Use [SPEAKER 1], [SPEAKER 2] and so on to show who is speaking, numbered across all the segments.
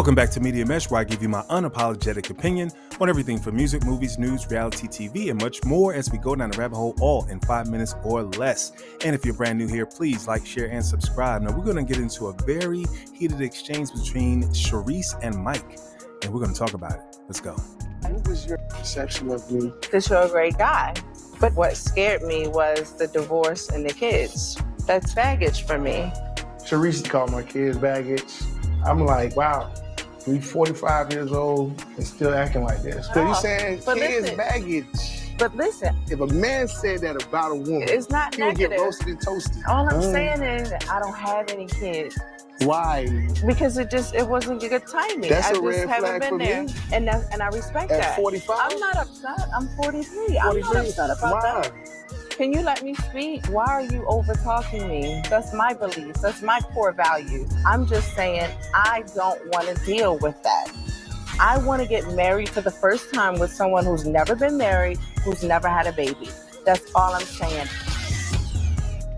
[SPEAKER 1] Welcome back to Media Mesh, where I give you my unapologetic opinion on everything from music, movies, news, reality TV, and much more as we go down the rabbit hole all in 5 minutes or less. And if you're brand new here, please like, share, and subscribe. Now, we're going to get into a very heated exchange between Sharisse and Mike, and we're going to talk about it. Let's go.
[SPEAKER 2] What was your perception of me?
[SPEAKER 3] That you're a great guy. But what scared me was the divorce and the kids. That's baggage for me.
[SPEAKER 2] Sharisse called my kids baggage. I'm like, wow, we 45 years old and still acting like this. So you saying kids baggage.
[SPEAKER 3] But listen.
[SPEAKER 2] If a man said that about a woman,
[SPEAKER 3] it's not
[SPEAKER 2] he'll
[SPEAKER 3] negative.
[SPEAKER 2] Get roasted and toasted.
[SPEAKER 3] All I'm saying is I don't have any kids.
[SPEAKER 2] Why?
[SPEAKER 3] Because it wasn't good timing.
[SPEAKER 2] That's
[SPEAKER 3] I
[SPEAKER 2] a red flag for me.
[SPEAKER 3] And I respect that.
[SPEAKER 2] At 45?
[SPEAKER 3] I'm not upset. I'm 43. I'm not upset about that. Can you let me speak? Why are you over talking me? That's my beliefs. That's my core values. I'm just saying I don't want to deal with that. I want to get married for the first time with someone who's never been married, who's never had a baby. That's all I'm saying.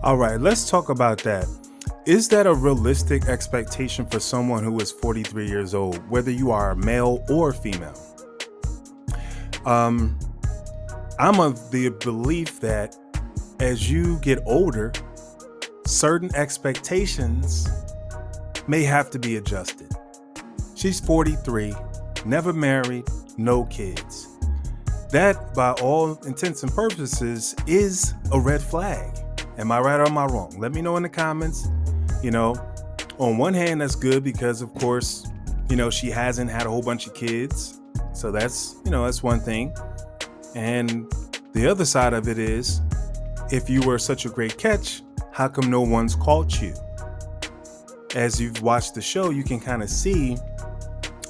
[SPEAKER 1] All right, let's talk about that. Is that a realistic expectation for someone who is 43 years old, whether you are a male or female? I'm of the belief that as you get older, certain expectations may have to be adjusted. She's 43, never married, no kids. That, by all intents and purposes, is a red flag. Am I right or am I wrong? Let me know in the comments. You know, on one hand, that's good because, of course, you know, she hasn't had a whole bunch of kids. So that's one thing. And the other side of it is, if you were such a great catch, how come no one's caught you? As you've watched the show, you can kind of see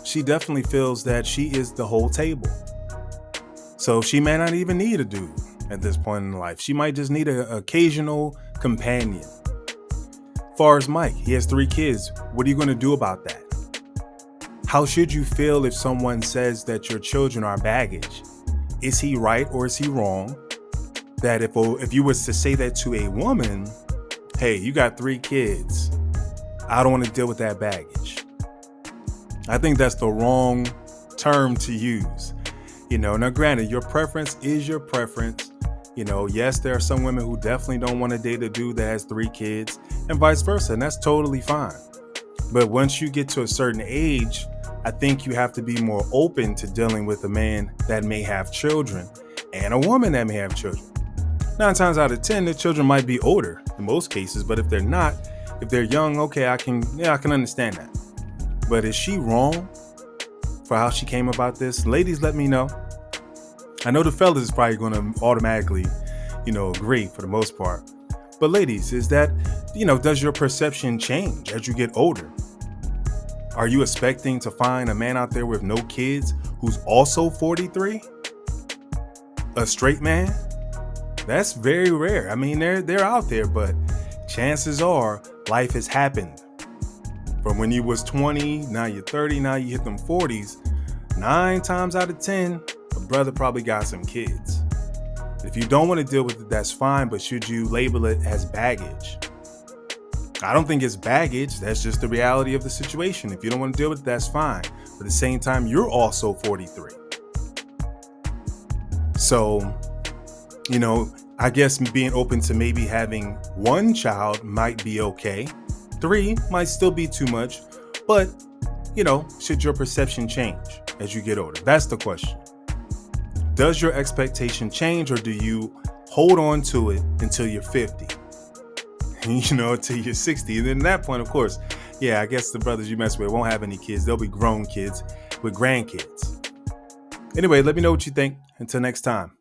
[SPEAKER 1] she definitely feels that she is the whole table. So she may not even need a dude at this point in life. She might just need an occasional companion. As far as Mike, he has 3 kids. What are you going to do about that? How should you feel if someone says that your children are baggage? Is he right or is he wrong? That if you was to say that to a woman, hey, you got 3 kids, I don't want to deal with that baggage. I think that's the wrong term to use. Now granted, your preference is your preference. Yes, there are some women who definitely don't want to date a dude that has 3 kids and vice versa, and that's totally fine. But once you get to a certain age, I think you have to be more open to dealing with a man that may have children and a woman that may have children. 9 times out of 10, the children might be older in most cases, but if they're not, if they're young, okay, I can understand that. But is she wrong for how she came about this? Ladies, let me know. I know the fellas is probably going to automatically, agree for the most part. But ladies, is that, does your perception change as you get older? Are you expecting to find a man out there with no kids who's also 43? A straight man? That's very rare. I mean, they're out there, but chances are life has happened. From when you was 20, now you're 30, now you hit them 40s. 9 times out of 10, a brother probably got some kids. If you don't want to deal with it, that's fine, but should you label it as baggage? I don't think it's baggage. That's just the reality of the situation. If you don't want to deal with it, that's fine. But at the same time, you're also 43. So, I guess being open to maybe having 1 child might be okay. 3 might still be too much, but, should your perception change as you get older? That's the question. Does your expectation change, or do you hold on to it until you're 50? Until you're 60. And then at that point, of course, yeah, I guess the brothers you mess with won't have any kids. They'll be grown kids with grandkids. Anyway, let me know what you think. Until next time.